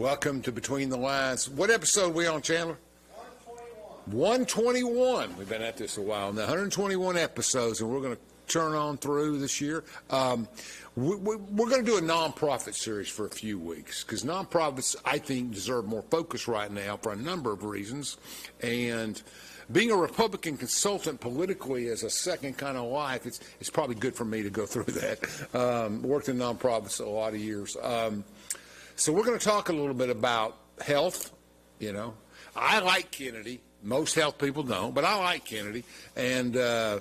Welcome to Between the Lines. What episode are we on, Chandler? 121. We've been at this a while. Now, 121 episodes, and we're going to turn on through this year. We're going to do a nonprofit series for a few weeks because nonprofits, I think, deserve more focus right now for a number of reasons. And being a Republican consultant politically as a second kind of life, it's probably good for me to go through that. Worked in nonprofits a lot of years. So we're going to talk a little bit about health. You know, I like Kennedy. Most health people don't, but I like Kennedy. And I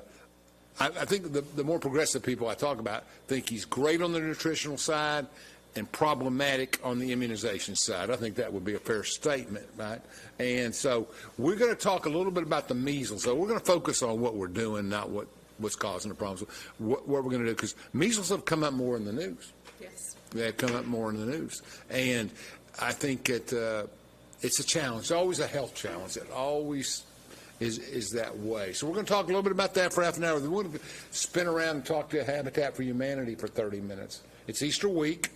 think the more progressive people I talk about think he's great on the nutritional side and problematic on the immunization side. I think that would be a fair statement, right? And so we're going to talk a little bit about the measles. So we're going to focus on what we're doing, not what's causing the problems. What we're going to do, because measles have come up more in the news. Yes. They have come up more in the news. And I think it's a challenge. It's always a health challenge. It always is that way. So we're going to talk a little bit about that for half an hour. We want to spin around and talk to Habitat for Humanity for 30 minutes. It's Easter week.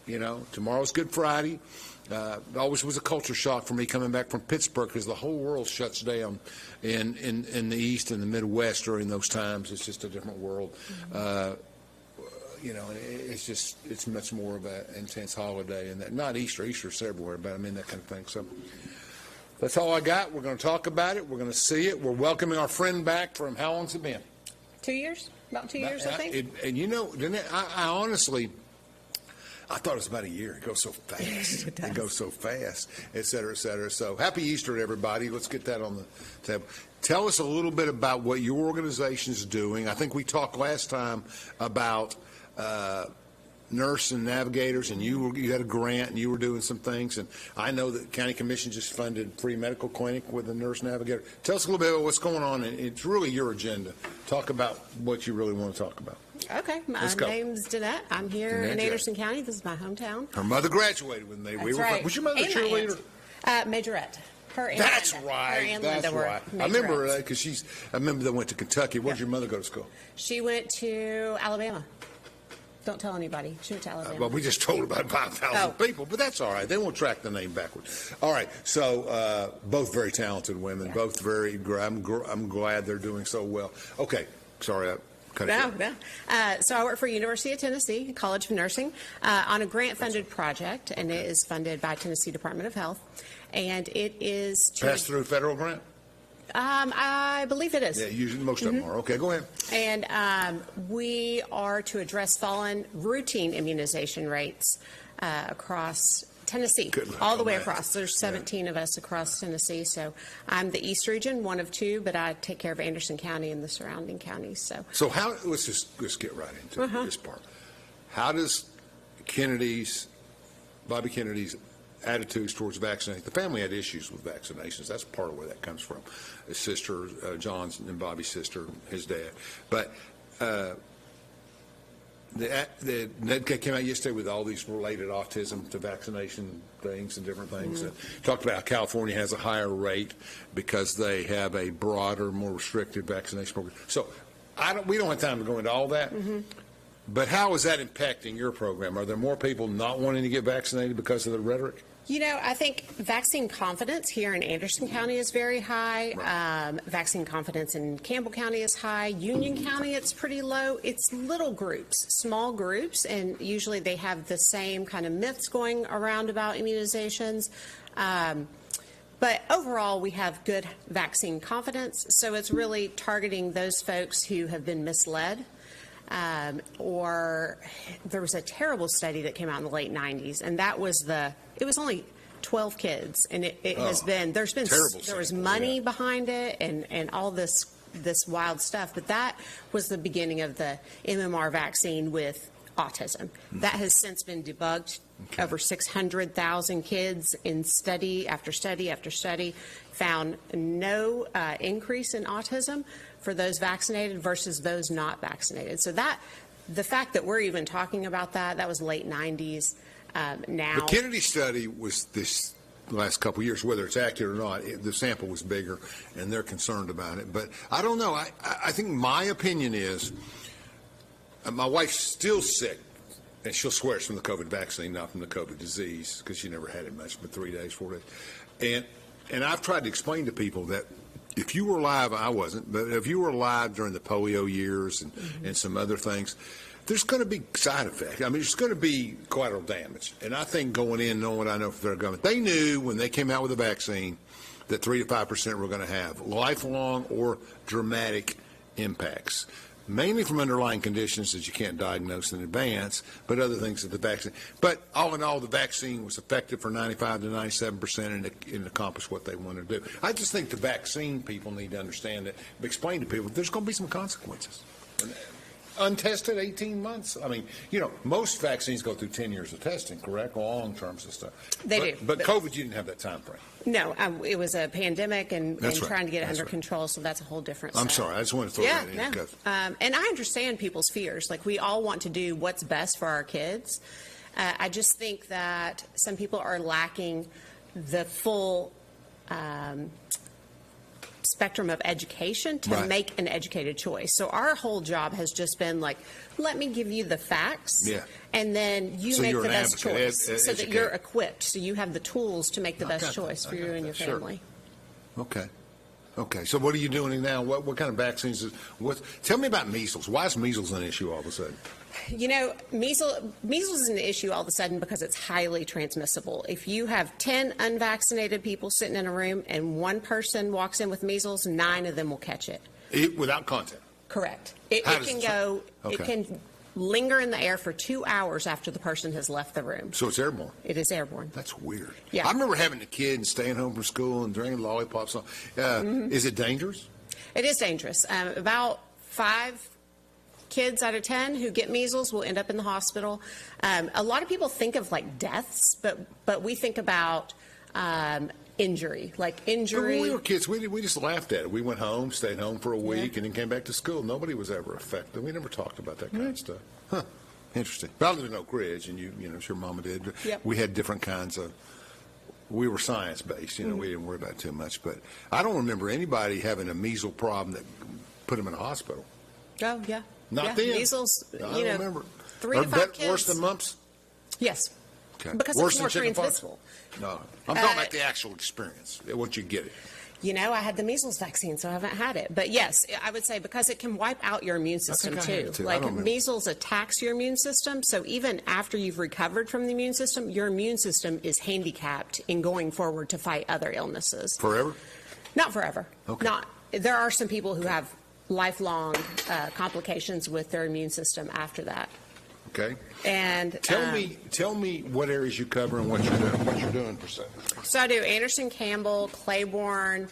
You know, tomorrow's Good Friday. It always was a culture shock for me coming back from Pittsburgh because the whole world shuts down in the East and the Midwest during those times. It's just a different world. You know, it's much more of an intense holiday. And that, not Easter. Easter's everywhere, but I mean that kind of thing. So that's all I got. We're going to talk about it. We're going to see it. We're welcoming our friend back from, how long's it been? 2 years? About 2 years, I think. And you know, Denette, I honestly, I thought it was about a year. It goes so fast. It goes so fast, et cetera, et cetera. So happy Easter to everybody. Let's get that on the table. Tell us a little bit about what your organization is doing. I think we talked last time about nurse and navigators, and you had a grant and you were doing some things, and I know that County Commission just funded free medical clinic with a nurse navigator. Tell us a little bit about what's going on, and it's really your agenda. Talk about what you really want to talk about. Okay, my name's Denette. I'm here in Anderson County. This is my hometown. Her mother graduated with me. That's right. Was your mother a cheerleader? Majorette. That's right. That's right. I remember that because I remember they went to Kentucky. Where did your mother go to school? She went to Alabama. Don't tell anybody. She went to Alabama. Well, we just told about 5,000 people, but that's all right. They won't track the name backwards. All right. So both very talented women, both very. I'm glad they're doing so well. Okay. Sorry. No. So I work for University of Tennessee College of Nursing on a grant-funded project, and it is funded by Tennessee Department of Health, and it is passed through federal grant. I believe it is. Yeah, usually most of them are. Okay, go ahead. And we are to address fallen routine immunization rates across Tennessee, all the way across. There's 17 of us across Tennessee. So I'm the East Region, one of two, but I take care of Anderson County and the surrounding counties. So how? Let's get right into this part. How does Bobby Kennedy's attitudes towards vaccination? The family had issues with vaccinations. That's part of where that comes from. His sister, John's and Bobby's sister, his dad. But the Ned came out yesterday with all these related autism to vaccination things and different things. Talked about how California has a higher rate because they have a broader, more restricted vaccination program. So we don't have time to go into all that. But how is that impacting your program? Are there more people not wanting to get vaccinated because of the rhetoric? You know, I think vaccine confidence here in Anderson County is very high. Right. Vaccine confidence in Campbell County is high. Union County, it's pretty low. It's little groups, small groups, and usually they have the same kind of myths going around about immunizations. But overall, we have good vaccine confidence, so it's really targeting those folks who have been misled. Or there was a terrible study that came out in the late 90s, and it was only 12 kids, and it has been, there was money behind it and all this wild stuff, but that was the beginning of the MMR vaccine with autism. That has since been debugged. Over 600,000 kids in study after study after study found no increase in autism for those vaccinated versus those not vaccinated. So the fact that we're even talking about that was late 90s. Now, the Kennedy study was this last couple of years, whether it's accurate or not. The sample was bigger, and they're concerned about it. But I don't know. I think my opinion is my wife's still sick and she'll swear it's from the COVID vaccine, not from the COVID disease, because she never had it much, but 3 days, 4 days. And I've tried to explain to people that if you were alive, I wasn't, but if you were alive during the polio years and some other things, there's going to be side effects. I mean, there's going to be collateral damage. And I think going in, knowing what I know from their government, they knew when they came out with a vaccine that 3 to 5% were going to have lifelong or dramatic impacts, mainly from underlying conditions that you can't diagnose in advance, but other things that the vaccine. But all in all, the vaccine was effective for 95 to 97% and it accomplished what they wanted to do. I just think the vaccine people need to understand that, explain to people there's going to be some consequences. Untested 18 months. I mean, most vaccines go through 10 years of testing, correct? Long terms of stuff. They do. But COVID, you didn't have that time frame. No, it was a pandemic and trying to get it under control, so that's a whole different stuff. I'm sorry. I just want to throw that in. And I understand people's fears. Like, we all want to do what's best for our kids. I just think that some people are lacking the full spectrum of education to make an educated choice. So our whole job has just been like, let me give you the facts, and then you make the best choice so that you're equipped, so you have the tools to make the best choice for you and your family. Sure. Okay. So what are you doing now? What kind of vaccines? Tell me about measles. Why is measles an issue all of a sudden? Measles is an issue all of a sudden because it's highly transmissible. If you have 10 unvaccinated people sitting in a room and one person walks in with measles, 9 of them will catch it. Without contact? Correct. It can linger in the air for 2 hours after the person has left the room. So it's airborne? It is airborne. That's weird. Yeah. I remember having a kid and staying home from school and drinking lollipops. Is it dangerous? It is dangerous. About 5 kids out of 10 who get measles will end up in the hospital. A lot of people think of like deaths, but we think about injury. When we were kids, we just laughed at it. We went home, stayed home for a week, and then came back to school. Nobody was ever affected. We never talked about that kind of stuff. Huh. Interesting. But I lived in Oak Ridge, and your mama did. Yep. We had different kinds of. We were science-based. We didn't worry about it too much. But I don't remember anybody having a measles problem that put them in a hospital. Oh, yeah. Not then. Measles, I don't remember. 3 to 5 kids. Worse than mumps? Yes. Okay. Because Worse it's more than chickenpox? transmissible. No. I'm talking about the actual experience, once you get it. I had the measles vaccine, so I haven't had it. But yes, I would say because it can wipe out your immune system too. Like measles attacks your immune system, so even after you've recovered from the immune system, your immune system is handicapped in going forward to fight other illnesses. Forever? Not forever. Okay. There are some people who have lifelong complications with their immune system after that. Okay. And tell me what areas you cover and what you're doing per se. So I do Anderson, Campbell, Claiborne,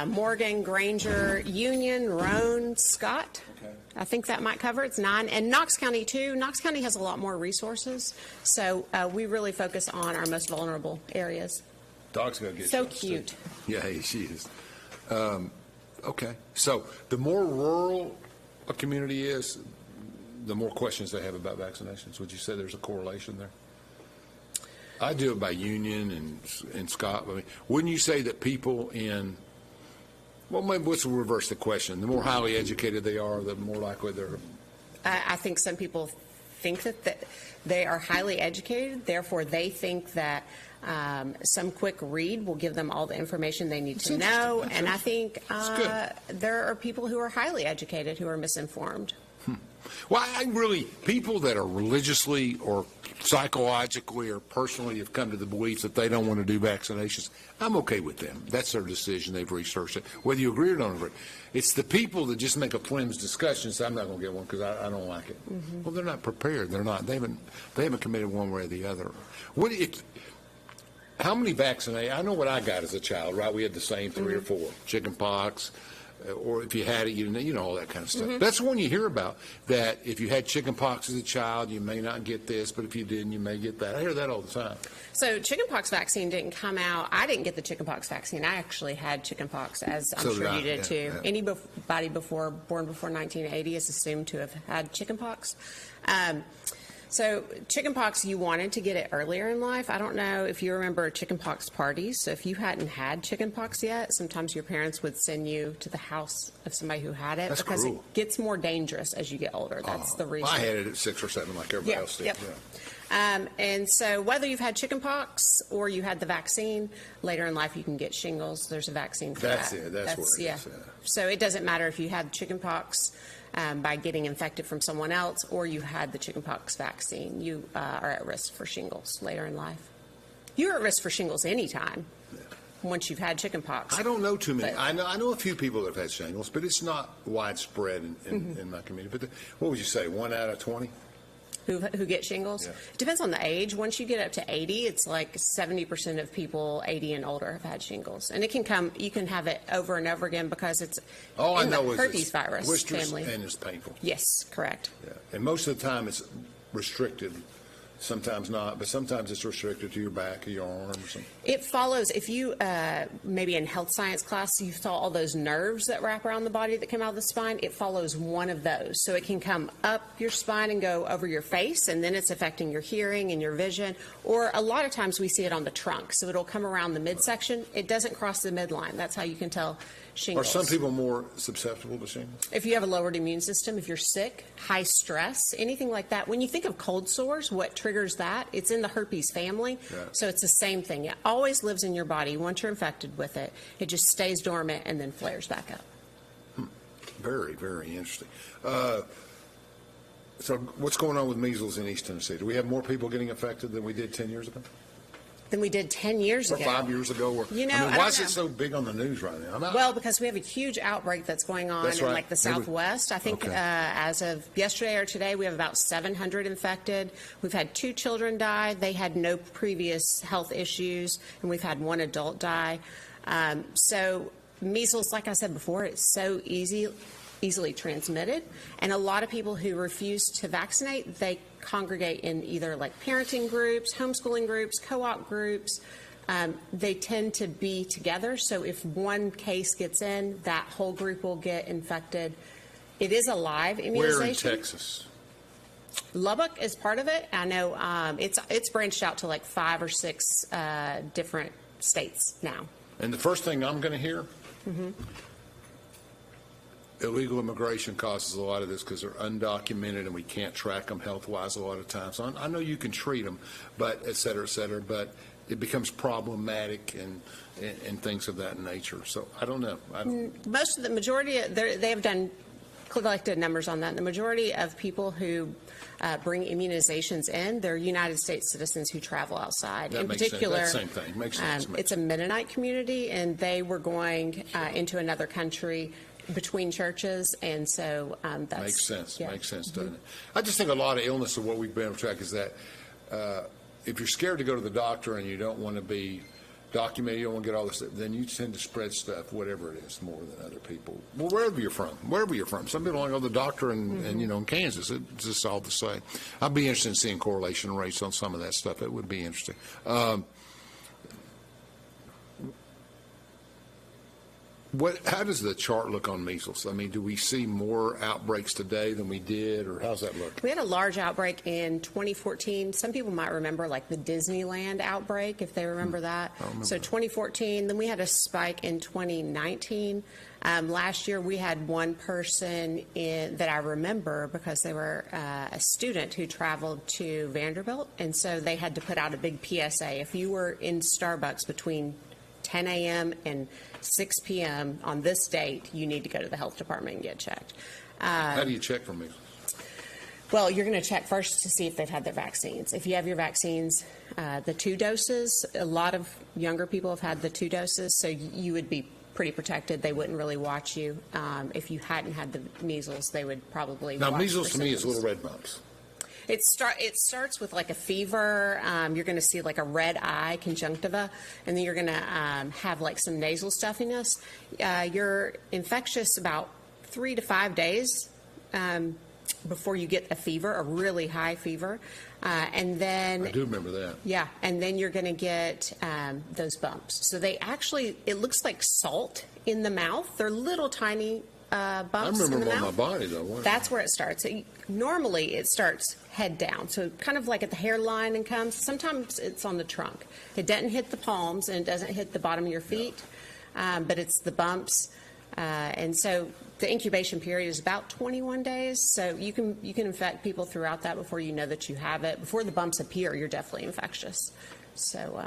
Morgan, Granger, Union, Roane, Scott. Okay. I think that might cover it. It's 9. And Knox County, too. Knox County has a lot more resources. So we really focus on our most vulnerable areas. Dog's going to get so cute. Yeah, she is. Okay. So the more rural a community is, the more questions they have about vaccinations. Would you say there's a correlation there? I do it by Union and Scott. I mean, wouldn't you say that people in, well, maybe let's reverse the question. The more highly educated they are, the more likely they're. I think some people think that they are highly educated, therefore they think that some quick read will give them all the information they need to know. And I think there are people who are highly educated who are misinformed. Well, people that are religiously or psychologically or personally have come to the belief that they don't want to do vaccinations, I'm okay with them. That's their decision. They've researched it. Whether you agree or don't agree. It's the people that just make a flimsy discussion and say, I'm not going to get one because I don't like it. Mm-hmm. Well, they're not prepared. They're not. They haven't committed one way or the other. How many vaccinated? I know what I got as a child, right? We had the same 3 or 4. Chicken pox. Or if you had it, you know all that kind of stuff. Mm-hmm. That's the one you hear about, that if you had chicken pox as a child, you may not get this, but if you didn't, you may get that. I hear that all the time. So chickenpox vaccine didn't come out. I didn't get the chickenpox vaccine. I actually had chickenpox, as I'm sure you did too. Yeah. Anybody born before 1980 is assumed to have had chickenpox. So chickenpox, you wanted to get it earlier in life. I don't know if you remember chickenpox parties. So if you hadn't had chickenpox yet, sometimes your parents would send you to the house of somebody who had it. That's because cruel. It gets more dangerous as you get older. That's the reason. I had it at 6 or 7 like everybody else did. Yep. Yeah. And so whether you've had chickenpox or you had the vaccine, later in life you can get shingles. There's a vaccine for That's that. it. That's what it is, yeah. So it doesn't matter if you had chickenpox by getting infected from someone else or you had the chickenpox vaccine. You are at risk for shingles later in life. You're at risk for shingles anytime once you've had chickenpox. I don't know too many. I know a few people that have had shingles, but it's not widespread in my community. But what would you say, 1 out of 20? Who get shingles? Yeah. It depends on the age. Once you get up to 80, it's like 70% of people 80 and older have had shingles. And it can come, you can have it over and over again because it's in the herpes virus family. And it's painful. Yes, correct. Yeah. And most of the time it's restricted. Sometimes not, but sometimes it's restricted to your back or your arm or something. It follows, if you, maybe in health science class, you saw all those nerves that wrap around the body that come out of the spine. It follows one of those. So it can come up your spine and go over your face, and then it's affecting your hearing and your vision. Or a lot of times we see it on the trunk. So it'll come around the midsection. It doesn't cross the midline. That's how you can tell shingles. Are some people more susceptible to shingles? If you have a lowered immune system, if you're sick, high stress, anything like that. When you think of cold sores, what triggers that? It's in the herpes family. Yeah. So it's the same thing. It always lives in your body. Once you're infected with it, it just stays dormant and then flares back up. Very, very interesting. So what's going on with measles in East Tennessee? Do we have more people getting affected than we did 10 years ago? Than we did 10 years Or ago. 5 years ago? Or, why is it so big on the news right now? Well, because we have a huge outbreak that's going on That's in right. like the Southwest. I think as of yesterday or today, we have about 700 infected. We've had 2 children die. They had no previous health issues, and we've had 1 adult die. So measles, like I said before, it's so easily transmitted, and a lot of people who refuse to vaccinate, they congregate in either like parenting groups, homeschooling groups, co-op groups. They tend to be together, so if one case gets in, that whole group will get infected. It is a live immunization. Where in Texas? Lubbock is part of it. I know it's branched out to like 5 or 6 different states now. And the first thing I'm going to hear, illegal immigration causes a lot of this because they're undocumented and we can't track them health-wise a lot of times. So I know you can treat them, but et cetera, but it becomes problematic and things of that nature. So I don't know. Most of the majority, they have done collected numbers on that. The majority of people who bring immunizations in, they're United States citizens who travel outside. That in makes particular, sense. That same thing. Makes sense. It's a Mennonite community, and they were going into another country between churches, and so that's... Makes sense. Yeah. Makes sense, doesn't it? I just think a lot of illness of what we've been able to track is that if you're scared to go to the doctor and you don't want to be documented, you don't want to get all this stuff, then you tend to spread stuff, whatever it is, more than other people. Well, wherever you're from. Some people want to go to the doctor and in Kansas, it's just all the same. I'd be interested in seeing correlation rates on some of that stuff. It would be interesting. How does the chart look on measles? I mean, do we see more outbreaks today than we did, or how's that look? We had a large outbreak in 2014. Some people might remember like the Disneyland outbreak, if they remember that. So 2014, then we had a spike in 2019. Last year, we had one person that I remember because they were a student who traveled to Vanderbilt, and so they had to put out a big PSA. If you were in Starbucks between 10 a.m. and 6 p.m. on this date, you need to go to the health department and get checked. How do you check for measles? Well, you're going to check first to see if they've had their vaccines. If you have your vaccines, the 2 doses, a lot of younger people have had the 2 doses, so you would be pretty protected. They wouldn't really watch you. If you hadn't had the measles, they would probably watch. Now, measles to me is symptoms. little red bumps. It starts with like a fever. You're going to see like a red eye, conjunctiva, and then you're going to have like some nasal stuffiness. You're infectious about 3 to 5 days before you get a fever, a really high fever, and then I do remember that. Yeah, and then you're going to get those bumps. So they actually, it looks like salt in the mouth. They're little tiny bumps in the remember on my mouth. body, though. That's where it starts. Normally, it starts head down, so kind of like at the hairline and comes. Sometimes it's on the trunk. It doesn't hit the palms and it doesn't hit the bottom of your feet, but it's the bumps. And so the incubation period is about 21 days. So you can infect people throughout that before you know that you have it. Before the bumps appear, you're definitely infectious. So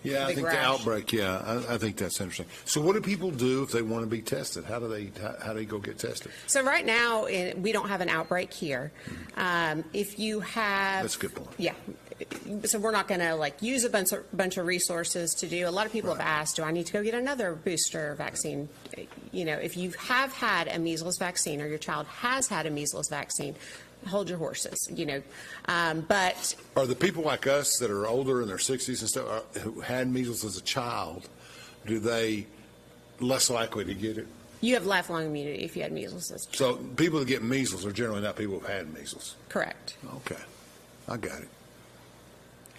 yeah, I think rash. the outbreak. Yeah, I think that's interesting. So what do people do if they want to be tested? How do they go get tested? So right now we don't have an outbreak here. If you have, That's a good point. Yeah. So we're not going to use a bunch of resources to do. A lot of people have asked, do I need to go get another booster vaccine? If you have had a measles vaccine or your child has had a measles vaccine, hold your horses. But Are the people like us that are older in their 60s and stuff who had measles as a child, do they less likely to get it? you have lifelong immunity if you had measles. So people that get measles are generally not people who've had measles. Correct. Okay, I got it.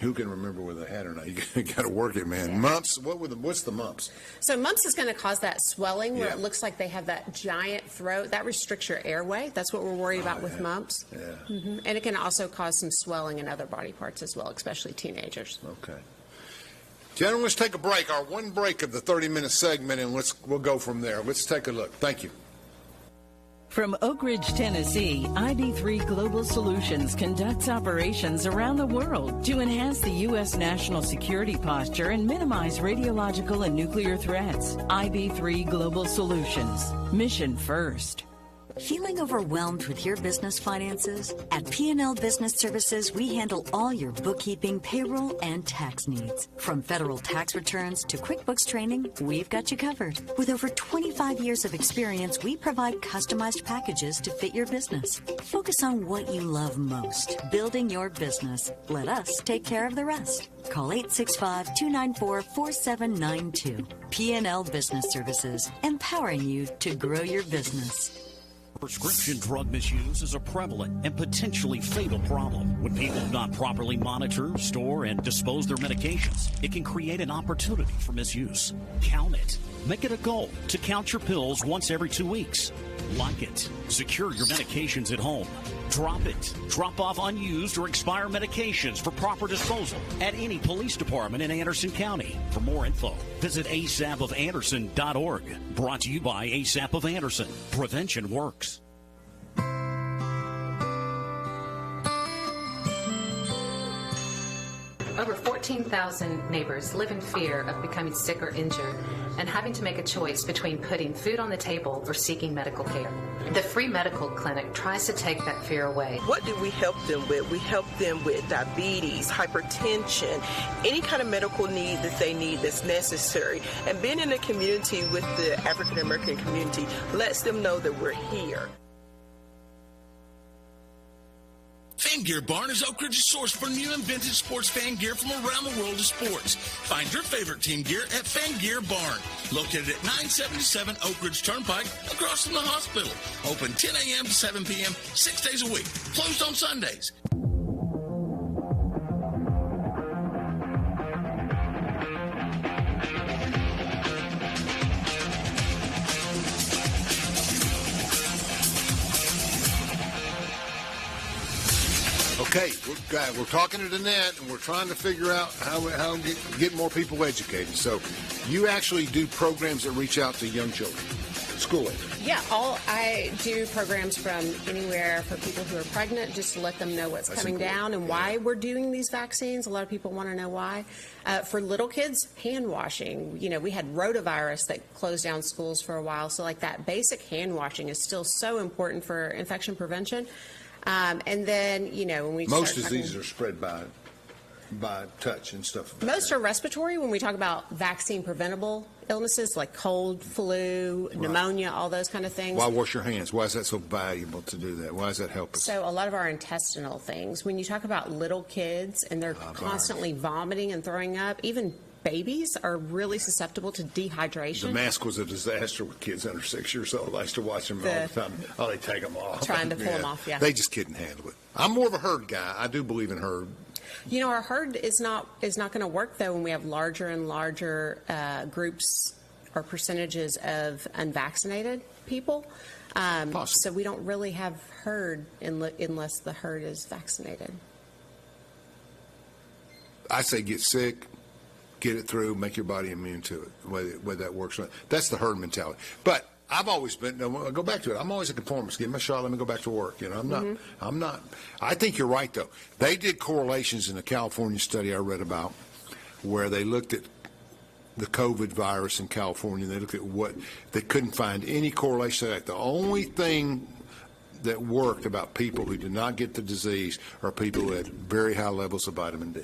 Who can remember whether they had or not? You got to work it, man. Yeah. Mumps. What's the mumps? So mumps is going to cause that swelling where Yeah. it looks like they have that giant throat. That restricts your airway. That's what we're worried about with mumps. Yeah. And it can also cause some swelling in other body parts as well, especially teenagers. Okay. Gentlemen, let's take a break. Our one break of the 30-minute segment, and we'll go from there. Let's take a look. Thank you. From Oak Ridge, Tennessee, ID3 Global Solutions conducts operations around the world to enhance the U.S. national security posture and minimize radiological and nuclear threats. ID3 Global Solutions. Mission first. Feeling overwhelmed with your business finances? At P&L Business Services, we handle all your bookkeeping, payroll, and tax needs. From federal tax returns to QuickBooks training, we've got you covered. With over 25 years of experience, we provide customized packages to fit your business. Focus on what you love most, building your business. Let us take care of the rest. Call 865-294-4792. P&L Business Services, empowering you to grow your business. Prescription drug misuse is a prevalent and potentially fatal problem. When people do not properly monitor, store, and dispose their medications, it can create an opportunity for misuse. Count it. Make it a goal to count your pills once every 2 weeks. Like it. Secure your medications at home. Drop it. Drop off unused or expired medications for proper disposal at any police department in Anderson County. For more info, visit asapofanderson.org. Brought to you by ASAP of Anderson. Prevention works. Over 14,000 neighbors live in fear of becoming sick or injured and having to make a choice between putting food on the table or seeking medical care. The free medical clinic tries to take that fear away. What do we help them with? We help them with diabetes, hypertension, any kind of medical need that they need that's necessary. And being in a community with the African American community lets them know that we're here. Fan Gear Barn is Oak Ridge's source for new and vintage sports fan gear from around the world of sports. Find your favorite team gear at Fan Gear Barn, located at 977 Oak Ridge Turnpike, across from the hospital. Open 10 a.m. to 7 p.m., 6 days a week. Closed on Sundays. Okay, we're talking to Denette, and we're trying to figure out how to get more people educated. So you actually do programs that reach out to young children, school age. Yeah, I do programs from anywhere for people who are pregnant, just to let them know what's coming important. down and why we're doing these vaccines. A lot of people want to know why. For little kids, hand washing. You know, we had rotavirus that closed down schools for a while, so like that basic hand washing is still so important for infection prevention. And then, you know, when we Most start diseases are spread by touch and stuff. most are respiratory. When we talk about vaccine preventable illnesses like cold, flu, pneumonia, all those kind of things. Why wash your hands? Why is that so valuable to do that? Why does that help us? So a lot of our intestinal things, when you talk about little kids and they're constantly vomiting and throwing up, even babies are really susceptible to dehydration. The mask was a disaster with kids under 6 years old. I used to watch them all the time. Oh, they take them off. Trying to pull them off, yeah. They just couldn't handle it. I'm more of a herd guy. I do believe in herd. You know, our herd is not going to work, though, when we have larger and larger groups or percentages of unvaccinated people. So we don't really have herd unless the herd is vaccinated. I say get sick, get it through, make your body immune to it, the way that works. That's the herd mentality. But I've always been, I'll go back to it, I'm always a conformist. Get my shot, let me go back to work. I'm not. I think you're right, though. They did correlations in a California study I read about where they looked at the COVID virus in California. They looked at they couldn't find any correlation to that. The only thing that worked about people who did not get the disease are people who had very high levels of vitamin D.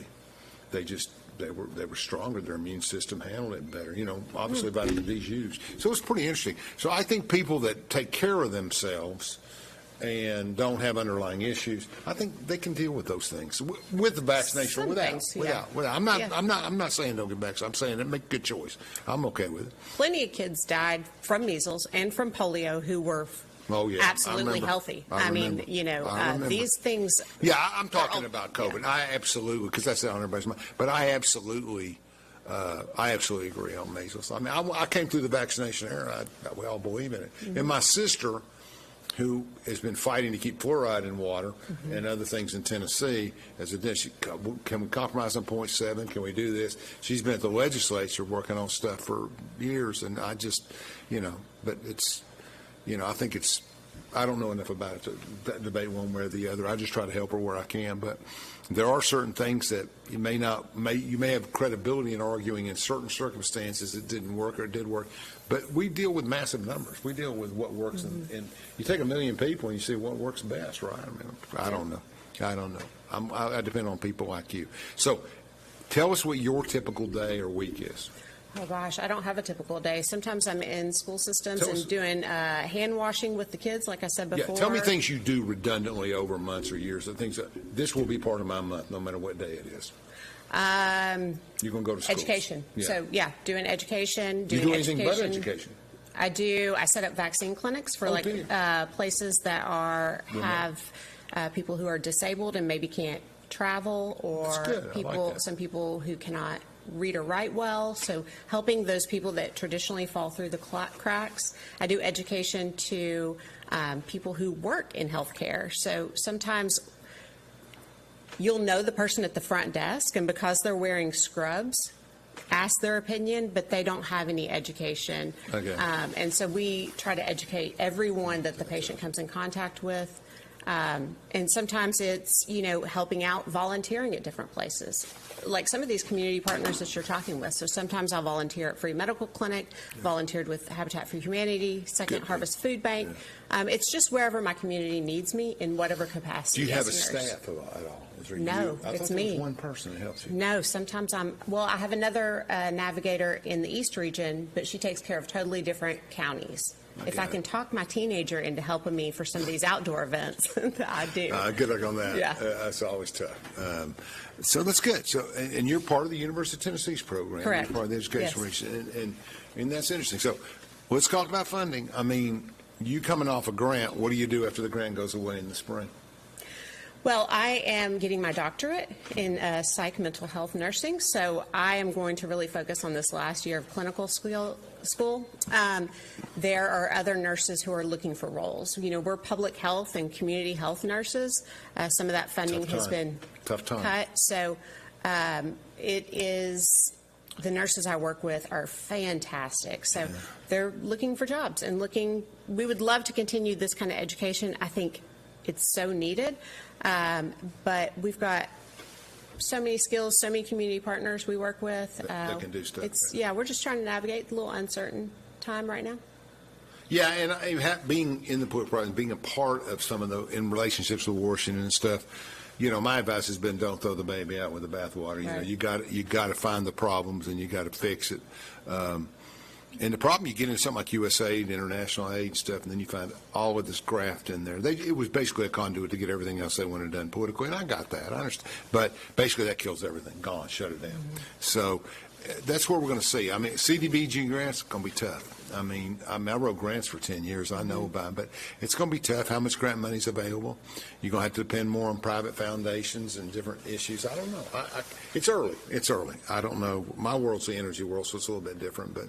They were stronger. Their immune system handled it better. Obviously vitamin D is used. So it's pretty interesting. So I think people that take care of themselves and don't have underlying issues, I think they can deal with those things with the vaccination or without. I'm not saying don't get vaccinated. I'm saying make a good choice. I'm okay with it. Plenty of kids died from measles and from polio who were absolutely healthy. I mean, these things. Yeah, I'm talking about COVID. Yeah. I absolutely, because that's on everybody's mind. But I absolutely agree on measles. I mean, I came through the vaccination era. We all believe in it. Mm-hmm. And my sister, who has been fighting to keep fluoride in water and other things in Tennessee, can we compromise on 0.7? Can we do this? She's been at the legislature working on stuff for years, and I just, but it's. I think I don't know enough about it to debate one way or the other. I just try to help her where I can. But there are certain things that you may have credibility in arguing in certain circumstances it didn't work or it did work. But we deal with massive numbers. We deal with what works. And you take 1 million people and you see what works best, right? I mean, I don't know. I depend on people like you. So tell us what your typical day or week is. Oh, gosh, I don't have a typical day. Sometimes I'm in school systems and doing hand washing with the kids, like I said before. Yeah, tell me things you do redundantly over months or years. Things this will be part of my month, no matter what day it is. You're going to go to school. Education. Yeah. So, doing education. Do you do anything but education? I do. I set up vaccine clinics for places that have people who are disabled and maybe can't travel, or some people who cannot read or write well, so helping those people that traditionally fall through the cracks. I do education to people who work in healthcare. So sometimes you'll know the person at the front desk, and because they're wearing scrubs, ask their opinion, but they don't have any education. Okay. And so we try to educate everyone that the patient comes in contact with. And sometimes it's, helping out, volunteering at different places, like some of these community partners that you're talking with. So sometimes I'll volunteer at Free Medical Clinic, volunteered with Habitat for Humanity, Second Harvest Food Bank. It's just wherever my community needs me in whatever capacity. Do you have a staff at all? No, it's me. There's one person that helps you. No, sometimes I have another navigator in the East region, but she takes care of totally different counties. If I can talk my teenager into helping me for some of these outdoor events, I do. Good luck on that. Yeah. That's always tough. So that's good. So, and you're part of the University of Tennessee's program. Correct. You're part of the education region, and that's interesting. So let's talk about funding. I mean, you coming off a grant, what do you do after the grant goes away in the spring? Well, I am getting my doctorate in psych mental health nursing, so I am going to really focus on this last year of clinical school. There are other nurses who are looking for roles. We're public health and community health nurses. Some of that funding has been cut. So it is, the nurses I work with are fantastic. So they're looking for jobs and we would love to continue this kind of education. I think it's so needed. But we've got so many skills, so many community partners we work with. That can do stuff. We're just trying to navigate a little uncertain time right now. Yeah, and being in the political process, being a part of some of in relationships with Washington and stuff, my advice has been don't throw the baby out with the bathwater. Right. You got to find the problems and you got to fix it. And the problem, you get into something like USAID, international aid stuff, and then you find all of this graft in there. It was basically a conduit to get everything else they wanted done politically, and I got that. I understand. But basically that kills everything. Gone. Shut it down. Mm-hmm. So that's what we're going to see. I mean, CDBG grants going to be tough. I mean, I wrote grants for 10 years. I know about it, but it's going to be tough. How much grant money is available? You're going to have to depend more on private foundations and different issues. I don't know. It's early. It's early. I don't know. My world's the energy world, so it's a little bit different. But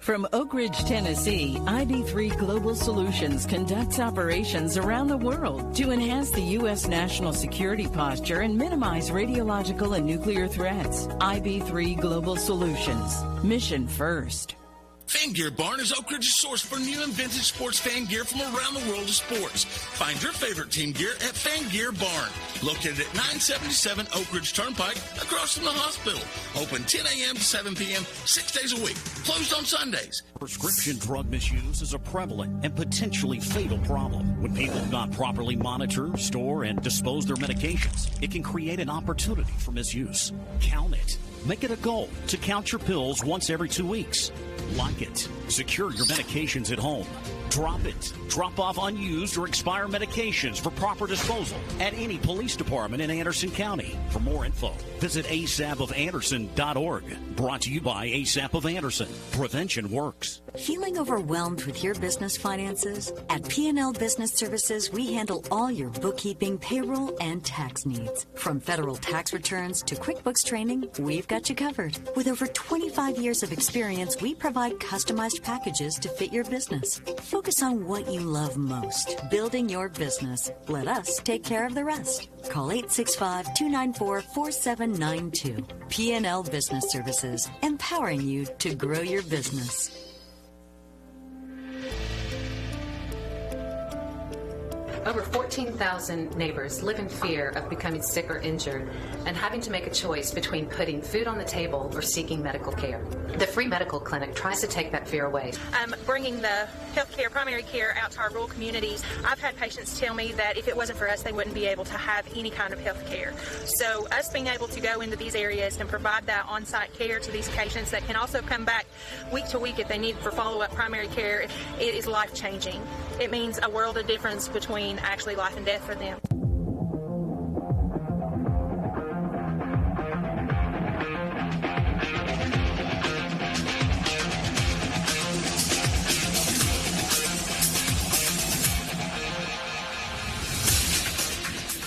From Oak Ridge, Tennessee, ID3 Global Solutions conducts operations around the world to enhance the U.S. national security posture and minimize radiological and nuclear threats. ID3 Global Solutions. Mission first. Fan Gear Barn is Oak Ridge's source for new and vintage sports fan gear from around the world of sports. Find your favorite team gear at Fan Gear Barn, located at 977 Oak Ridge Turnpike, across from the hospital. Open 10 a.m. to 7 p.m., 6 days a week. Closed on Sundays. Prescription drug misuse is a prevalent and potentially fatal problem. When people do not properly monitor, store, and dispose their medications, it can create an opportunity for misuse. Count it. Make it a goal to count your pills once every 2 weeks. Like it. Secure your medications at home. Drop it. Drop off unused or expired medications for proper disposal at any police department in Anderson County. For more info, visit asapofanderson.org. Brought to you by ASAP of Anderson. Prevention works. Feeling overwhelmed with your business finances? At P&L Business Services, we handle all your bookkeeping, payroll, and tax needs. From federal tax returns to QuickBooks training, we've got you covered. With over 25 years of experience, we provide customized packages to fit your business. Focus on what you love most, building your business. Let us take care of the rest. Call 865-294-4792. P&L Business Services, empowering you to grow your business. Over 14,000 neighbors live in fear of becoming sick or injured and having to make a choice between putting food on the table or seeking medical care. The free medical clinic tries to take that fear away. Bringing the healthcare, primary care out to our rural communities, I've had patients tell me that if it wasn't for us, they wouldn't be able to have any kind of health care. So us being able to go into these areas and provide that on-site care to these patients that can also come back week to week if they need for follow-up primary care, it is life-changing. It means a world of difference between actually life and death for them.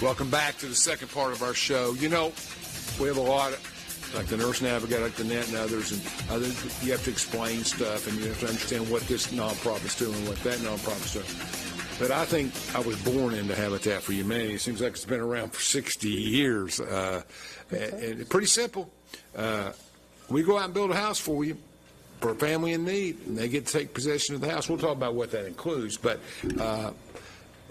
Welcome back to the second part of our show. You know, we have a lot of, like the Nurse Navigator, like Denette and others, you have to explain stuff, and you have to understand what this nonprofit's doing, what that nonprofit's doing. But I think I was born into Habitat for Humanity. It seems like it's been around for 60 years. And pretty simple. We go out and build a house for you, for a family in need, and they get to take possession of the house. We'll talk about what that includes, but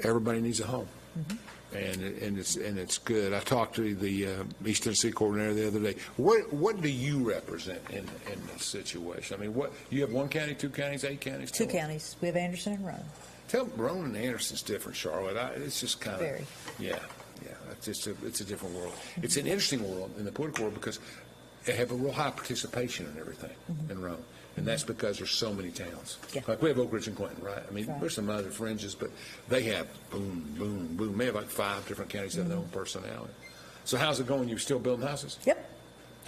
everybody needs a home. Mm-hmm. And it's good. I talked to the East Tennessee coordinator the other day. What do you represent in this situation? I mean, what you have 1 county, 2 counties, 8 counties? 2 counties. We have Anderson and Roane. Tell me, Roane and Anderson's different, Charlotte. It's just kind of very. Yeah. It's a different world. Mm-hmm. It's an interesting world in the political world because they have a real high participation in everything in Roane. And that's because there's so many towns. Yeah. Like we have Oak Ridge and Clinton, right? I mean, there's some other fringes, but they have boom, boom, boom. They have like 5 different counties that have their own personality. So how's it going? You still building houses? Yep.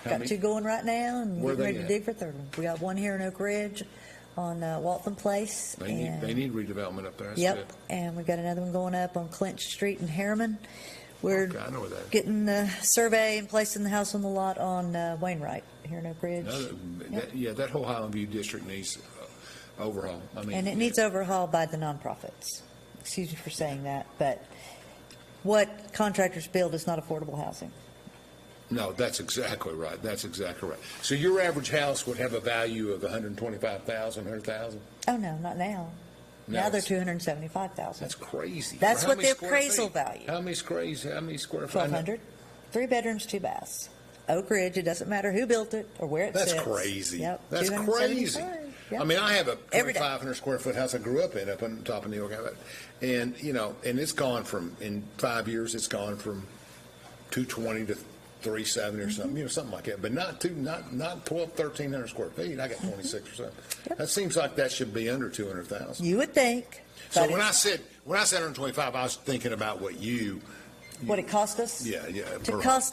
Got 2 going right now, and we're ready to dig for a 3rd one. We got 1 here in Oak Ridge on Waltham Place. They need redevelopment up there. That's yep. Good. And we've got another one going up on Clinch Street in Harriman. We're I know that. getting the survey and placing the house on the lot on Wainwright here in Oak Ridge. That whole Highland View district needs overhaul. I mean, and it needs overhaul by the nonprofits. Excuse me for saying that, but what contractors build is not affordable housing. No, that's exactly right. That's exactly right. So your average house would have a value of $125,000, $100,000? Oh no, not now. Now they're $275,000. That's crazy. That's what the appraisal value. How many square feet? 1,200. 3 bedrooms, 2 baths. Oak Ridge. It doesn't matter who built it or where it sits. That's crazy. Yep. That's crazy. Yep. I mean, I have a 2,500 square foot house I grew up in up on top of New York, and and it's gone from in 5 years. It's gone from 220 to 370 or something, something like that. But not 1,300 square feet. I got 26 or something. Yep. That seems like that should be under 200,000. You would think. So when I said 125, I was thinking about what it cost us. Yeah.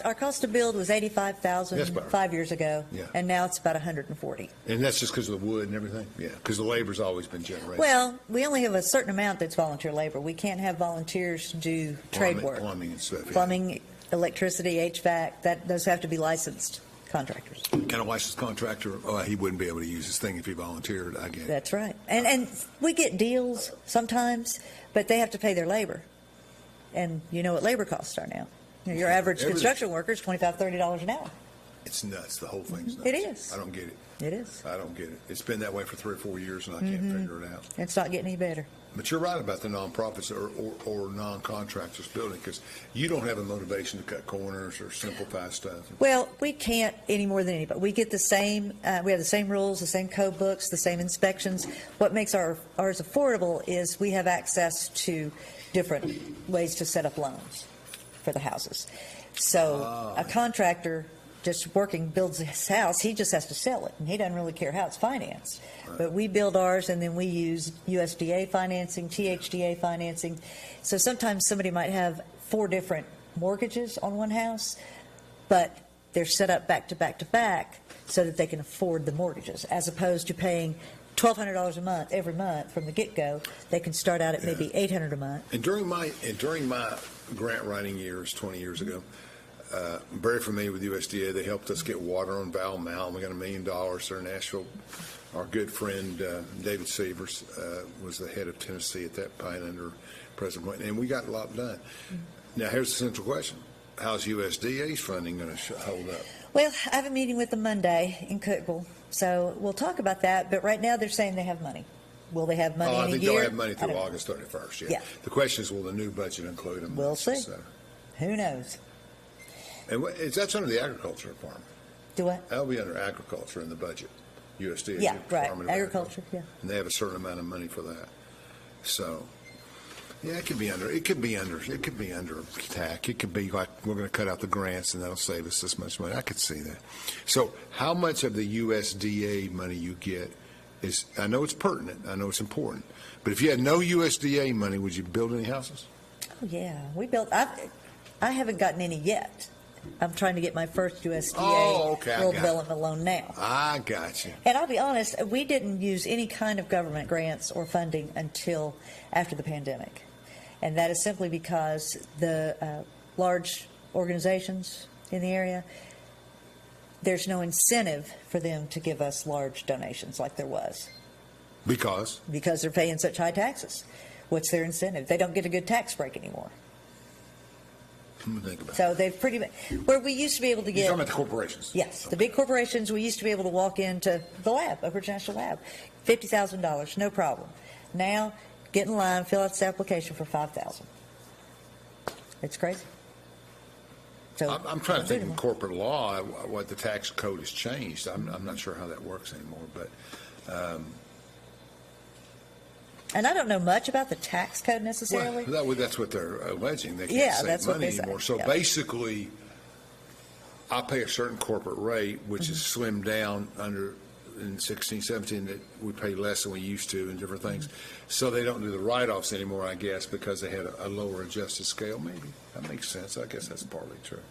Our cost to build was $85,000 5 years ago, and now it's about $140. And that's just because of the wood and everything. Yeah, because the labor's always been generated. Well, we only have a certain amount that's volunteer labor. We can't have volunteers do trade work, plumbing and stuff. Plumbing, electricity, HVAC. Those have to be licensed. contractors. Can a licensed contractor, he wouldn't be able to use this thing if he volunteered, I get it. That's right. And we get deals sometimes, but they have to pay their labor. And you know what labor costs are now. Your average construction worker is $25, $30 an hour. It's nuts. The whole thing's nuts. It is. I don't get it. It is. I don't get it. It's been that way for 3 or 4 years, and I can't figure it out. It's not getting any better. But you're right about the nonprofits or non-contractors building, because you don't have a motivation to cut corners or simplify stuff. Well, we can't any more than anybody. We get the same, we have the same rules, the same code books, the same inspections. What makes ours affordable is we have access to different ways to set up loans for the houses. So a contractor just builds his house, he just has to sell it, and he doesn't really care how it's financed. Right. But we build ours, and then we use USDA financing, THDA financing. So sometimes somebody might have 4 different mortgages on one house, but they're set up back to back to back so that they can afford the mortgages, as opposed to paying $1,200 a month every month from the get-go. They can start out at maybe $800 a month. And during my grant writing years 20 years ago, I'm very familiar with USDA. They helped us get water on Val Mountain. We got $1 million there in Nashville. Our good friend David Severs was the head of Tennessee at that point under President Clinton, and we got a lot done. Now, here's the central question. How's USDA's funding going to hold up? Well, I have a meeting with them Monday in Cookeville, so we'll talk about that. But right now they're saying they have money. Will they have money in a year? I think they'll have money through August 31st, yeah. The question is, will the new budget include them? We'll see. Who knows? And that's under the Agriculture Department. Do what? That'll be under Agriculture in the budget. USDA. Yeah, right. Agriculture, yeah. And they have a certain amount of money for that. So, yeah, it could be under TAC. It could be like, we're going to cut out the grants and that'll save us this much money. I could see that. So how much of the USDA money you get is, I know it's pertinent, I know it's important, but if you had no USDA money, would you build any houses? Oh, yeah. We built, I haven't gotten any yet. I'm trying to get my first USDA rural development loan now. I got you. And I'll be honest, we didn't use any kind of government grants or funding until after the pandemic. And that is simply because the large organizations in the area, there's no incentive for them to give us large donations like there was. Because? Because they're paying such high taxes. What's their incentive? They don't get a good tax break anymore. So they've pretty much, where we used to be able to get. You're talking about the corporations? Yes. The big corporations, we used to be able to walk into the lab, Oak Ridge National Lab, $50,000, no problem. Now, get in line, fill out this application for $5,000. It's crazy. So I'm trying to think in corporate law what the tax code has changed. I'm not sure how that works anymore, but. And I don't know much about the tax code necessarily. Well, that's what they're alleging. They can't save money anymore. So basically, I pay a certain corporate rate, which is slimmed down under in 16, 17, that we pay less than we used to and different things. So they don't do the write-offs anymore, I guess, because they had a lower adjusted scale. Maybe that makes sense. I guess that's partly true.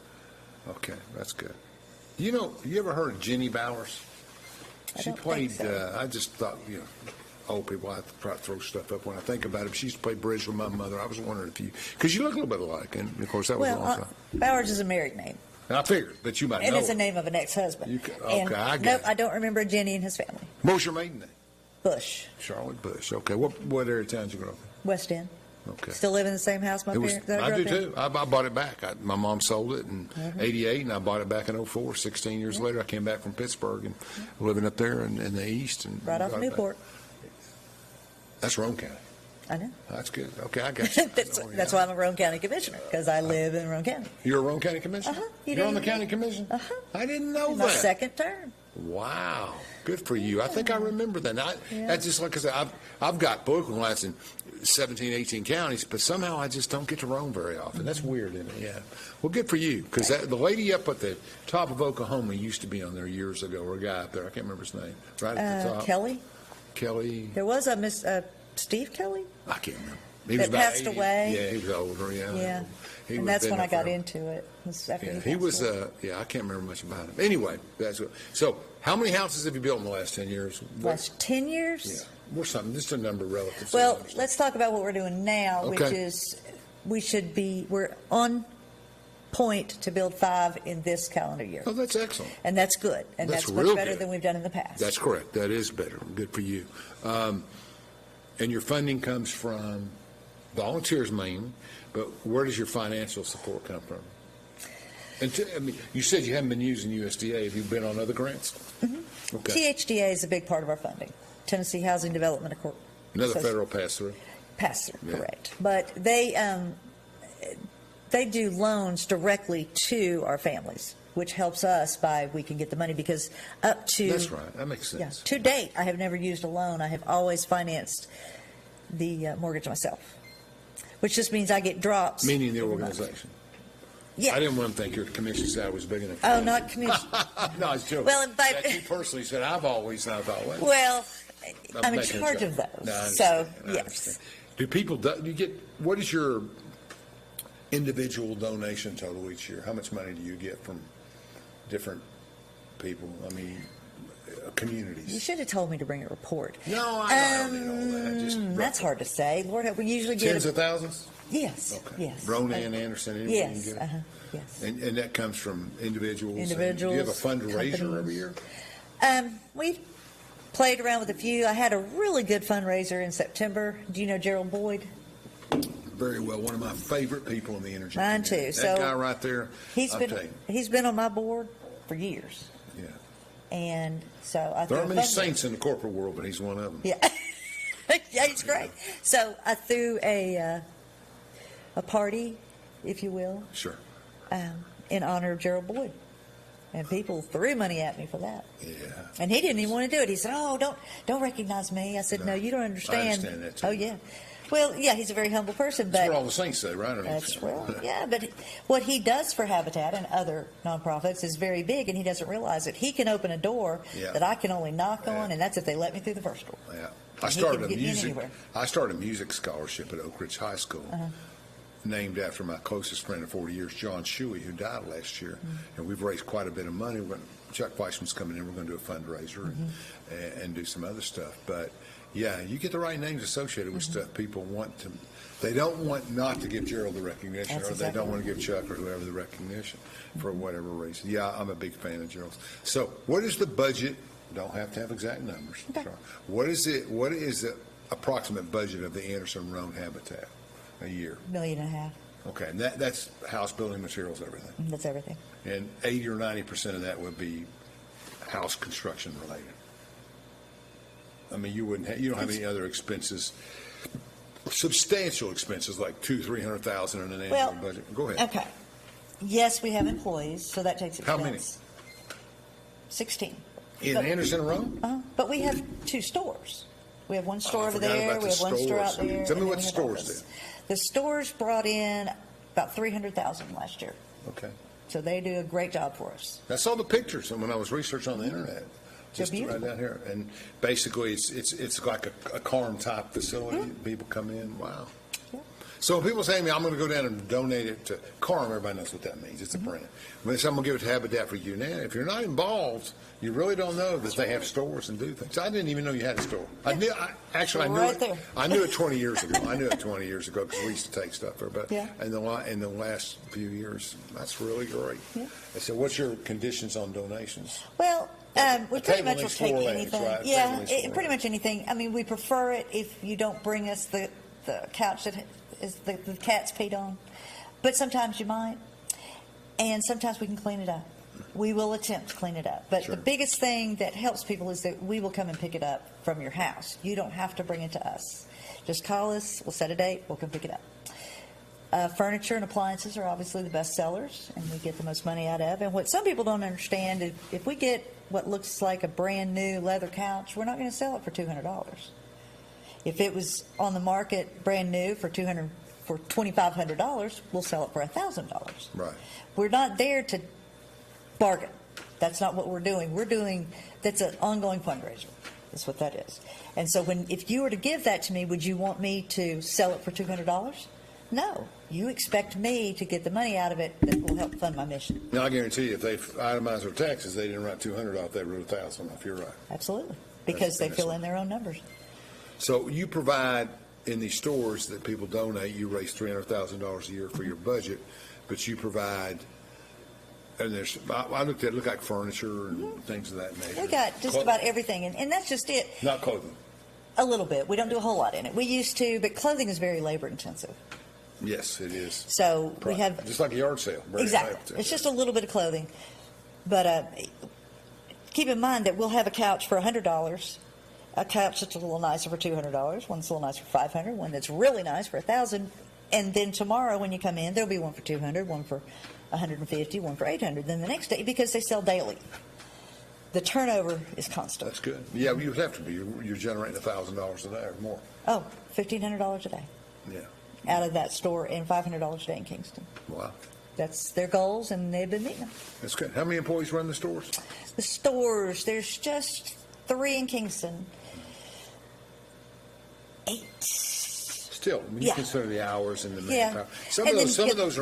Okay, that's good. You know, you ever heard of Jenny Bowers? She played. I just thought, old people, I have to throw stuff up when I think about it. She used to play bridge with my mother. I was wondering if because you look a little bit alike, and of course that was a long time. Bowers is a married name. And I figured, but you might know. And it's the name of an ex-husband. I get Nope, I don't remember Jenny and his family. What was your maiden name? Bush. Charlotte Bush. Okay. What area of town did you grow up in? West End. Okay. Still live in the same house my parents grew up in? I do too. I bought it back. My mom sold it in '88, and I bought it back in '04. 16 years later, I came back from Pittsburgh and living up there in the east. And right off Newport. That's Roane County. I know. That's good. Okay, I got you. That's why I'm a Roane County commissioner, because I live in Roane County. You're a Roane County commissioner? You're on the county commission? I didn't know that. My second term. Wow. Good for you. I think I remember that. That's just like I said, I've got political lights in 17, 18 counties, but somehow I just don't get to roam very often. That's weird, isn't it? Yeah. Well, good for you, because the lady up at the top of Oklahoma used to be on there years ago, or a guy up there. I can't remember his name. Right at the top. Kelly. There was a Miss Steve Kelly. I can't remember. He was passed 80. Away. Yeah, he was older. Yeah. And that's when I got into it. He was. I can't remember much about him. Anyway, that's what. So, how many houses have you built in the last 10 years? Last 10 years? Yeah, or something. Just a number relative. Well, let's talk about what we're doing now, which is we're on point to build 5 in this calendar year. Oh, that's excellent. And that's good. And That's that's much real better good. than we've done in the past. That's correct. That is better. Good for you. And your funding comes from volunteers mainly, but where does your financial support come from? And you said you haven't been using USDA. Have you been on other grants? Mm-hmm. Okay. THDA is a big part of our funding. Tennessee Housing Development Accord. Another federal pass-through? Pass-through, Yeah. correct. But they do loans directly to our families, which helps us by we can get the money because up to... That's right. That makes sense. Yeah, to date, I have never used a loan. I have always financed the mortgage myself, which just means I get drops. Meaning the every month. organization. Yeah. I didn't want to think your commission salary was big enough. Oh, not commission. No, I was joking. Well, That you personally said, I've always, and I thought, Well, I'm in making a charge joke. of those. No, I So, understand. I yes. understand. Do people, do you get, what is your individual donation total each year? How much money do you get from different people? I mean, communities? You should have told me to bring a report. No, I don't need all that. Just That's hard to say. Lord, we usually get tens of thousands? Yes. Okay. Yes. Ronan Anderson, anyone you Yes. can get? Yes. And that comes from individuals? and Individuals. Do you have a fundraiser companies. every year? We played around with a few. I had a really good fundraiser in September. Do you know Gerald Boyd? Very well. One of my favorite people in the energy Mine community. too. That So guy right there, He's I'll been tell you. he's been on my board for years, Yeah. and so I There threw aren't a many fundraiser. saints in the corporate world, but he's one of them. Yeah, yeah, he's great. So I threw a party, if you will, Sure. in honor of Gerald Boyd, and people threw money at me for that. Yeah. And he didn't even want to do it. He said, "Oh, don't recognize me." I said, "No, you don't understand." I understand that, too. Oh yeah. Well, yeah, he's a very humble person, That's but what all the saints say, right? that's well, yeah. But what he does for Habitat and other nonprofits is very big, and he doesn't realize it. He can open a door Yeah. that I can only knock Yeah. on, and that's if they let me through the first door. Yeah. He I started can a get me in music. anywhere. I started a music scholarship at Oak Ridge High School, named after my closest friend of 40 years, John Shuey, who died last year. And we've raised quite a bit of money. Chuck Weissman's coming in. We're going to do a fundraiser and do some other stuff. But yeah, you get the right names associated with stuff people want to. They don't want not to give Gerald the recognition, That's or exactly they don't want to give Chuck or whoever the recognition for whatever reason. Yeah, I'm a big fan of Gerald's. So, what is the budget? Don't have to have exact numbers. Okay. Sorry. What is it? What is the approximate budget of the Anderson Roan Habitat a year? $1.5 million. Okay, and that's house building materials, everything. That's everything. And 80 or 90% of that would be house construction related. I mean, you don't have any other expenses, substantial expenses like $200,000-300,000 in an annual Well, budget. Go ahead. Okay. Yes, we have employees, so that takes expense. How many? 16. In But- Anderson Roan? But we have 2 stores. We have one store I over forgot there. about We the have one store out stores. there. Tell me and what then the we have stores office. do. The stores brought in about 300,000 last year, Okay. so they do a great job for us. I saw the pictures when I was researching on the internet. Just right beautiful. down here. And basically, it's like a Carm type facility. People come in. Wow. Yeah. So when people say to me, I'm going to go down and donate it to Carm, everybody knows what that means. It's a brand. When they say, I'm going to give it to Habitat for Humanity, if you're not involved, you really don't know that they have stores and do things. I didn't even know you had a store. I knew Right there. I knew it 20 years ago. I knew it 20 years ago because we used to take stuff there. But Yeah. in the last few years, that's really great. Yeah. And so what's your conditions on donations? Well, we pretty table much will needs take 4 legs, anything. right? Yeah, Table needs 4 pretty legs. much anything. I mean, we prefer it if you don't bring us the couch that is the cat's peed on, but sometimes you might, and sometimes we can clean it up. We will attempt to clean it up, but Sure. the biggest thing that helps people is that we will come and pick it up from your house. You don't have to bring it to us. Just call us. We'll set a date. We'll come pick it up. Furniture and appliances are obviously the best sellers, and we get the most money out of. And what some people don't understand is if we get what looks like a brand new leather couch, we're not going to sell it for $200. If it was on the market brand new for $2,500, we'll sell it for $1,000. Right. We're not there to bargain. That's not what we're doing. That's an ongoing fundraiser. That's what that is. And so if you were to give that to me, would you want me to sell it for $200? No. You expect me to get the money out of it that will help fund my mission. Now, I guarantee you, if they itemized their taxes, they didn't write 200 off, they wrote 1,000 off. You're right. Absolutely. Because they fill in their own numbers. So you provide in these stores that people donate, you raise $300,000 a year for your budget. but you provide. And I looked at it, looked like furniture and things of that nature. We got just about everything, and that's just it. Not clothing. A little bit. We don't do a whole lot in it. We used to, but clothing is very labor intensive. Yes, it is. So we have just like a yard sale. Exactly. It's just a little bit of clothing, but keep in mind that we'll have a couch for $100, a couch that's a little nicer for $200, one that's a little nicer for $500, one that's really nice for $1,000, and then tomorrow when you come in, there'll be one for $200, one for $150, one for $800. Then the next day, because they sell daily, the turnover is constant. That's good. Yeah, you have to be. You're generating $1,000 a day or more. Oh, $1,500 a day. Yeah. Out of that store, and $500 a day in Kingston. Wow. That's their goals, and they've been meeting them. That's good. How many employees run the stores? The stores, there's just 3 in Kingston. 8. Still, when you consider the hours and the manpower. Some And of those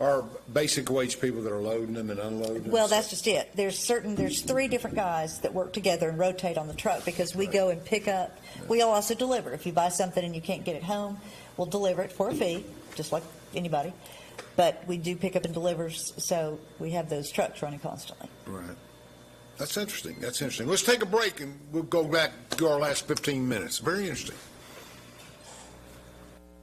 are basic wage people that are loading them and unloading them. Well, that's just it. There's 3 different guys that work together and rotate on the truck because we go and pick up. We'll also deliver. If you buy something and you can't get it home, we'll deliver it for a fee, just like anybody. But we do pick up and deliver, so we have those trucks running constantly. Right. That's interesting. That's interesting. Let's take a break and we'll go back to our last 15 minutes. Very interesting.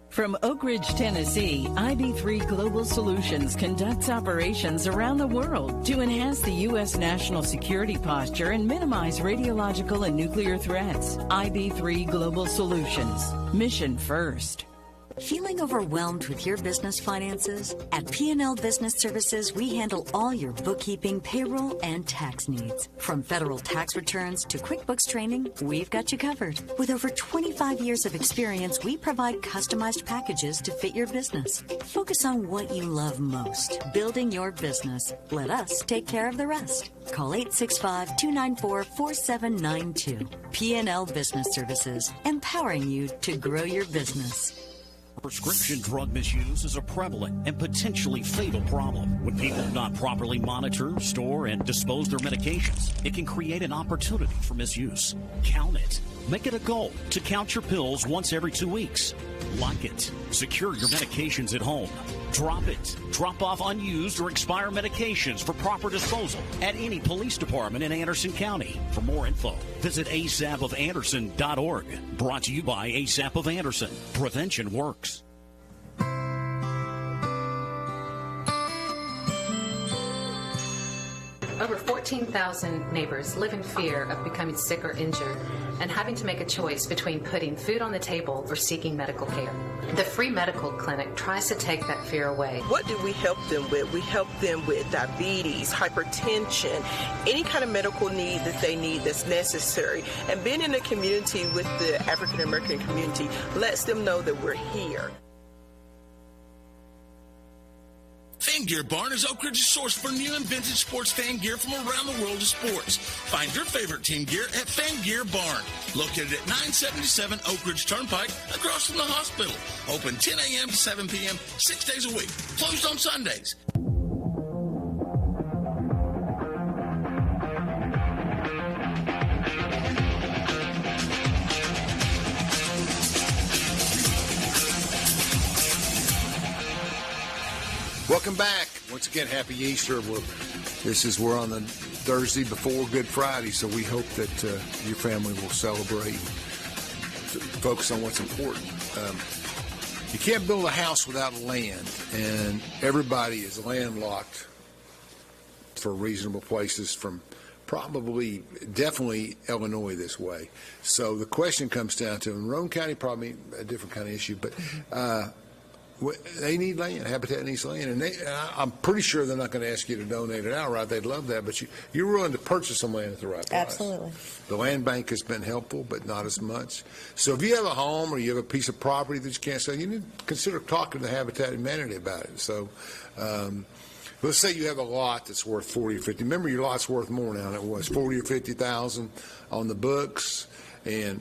From Oak Ridge, Tennessee, IB3 Global Solutions conducts operations around the world to enhance the U.S. national security posture and minimize radiological and nuclear threats. IB3 Global Solutions. Mission first. Feeling overwhelmed with your business finances? At P&L Business Services, we handle all your bookkeeping, payroll, and tax needs. From federal tax returns to QuickBooks training, we've got you covered. With over 25 years of experience, we provide customized packages to fit your business. Focus on what you love most, building your business. Let us take care of the rest. Call 865-294-4792. P&L Business Services, empowering you to grow your business. Prescription drug misuse is a prevalent and potentially fatal problem. When people do not properly monitor, store, and dispose their medications, it can create an opportunity for misuse. Count it. Make it a goal to count your pills once every 2 weeks. Lock it. Secure your medications at home. Drop it. Drop off unused or expired medications for proper disposal at any police department in Anderson County. For more info, visit asapofanderson.org. Brought to you by ASAP of Anderson. Prevention works. Over 14,000 neighbors live in fear of becoming sick or injured and having to make a choice between putting food on the table or seeking medical care. The free medical clinic tries to take that fear away. What do we help them with? We help them with diabetes, hypertension, any kind of medical need that they need that's necessary. And being in a community with the African American community lets them know that we're here. Fan Gear Barn is Oak Ridge's source for new and vintage sports fan gear from around the world of sports. Find your favorite team gear at Fan Gear Barn, located at 977 Oak Ridge Turnpike, across from the hospital. Open 10 a.m. to 7 p.m., 6 days a week. Closed on Sundays. Welcome back. Once again, happy Easter. We're on the Thursday before Good Friday, so we hope that your family will celebrate, focus on what's important. You can't build a house without land, and everybody is landlocked for reasonable places from definitely Illinois this way. So the question comes down to, in Roane County, probably a different kind of issue, but they need land. Habitat needs land, and I'm pretty sure they're not going to ask you to donate it outright. They'd love that, but you're willing to purchase some land at the right price. Absolutely. The land bank has been helpful, but not as much. So if you have a home or you have a piece of property that you can't sell, you need to consider talking to Habitat Humanity about it. So let's say you have a lot that's worth 40 or 50. Remember, your lot's worth more now than it was, 40 or 50,000 on the books, and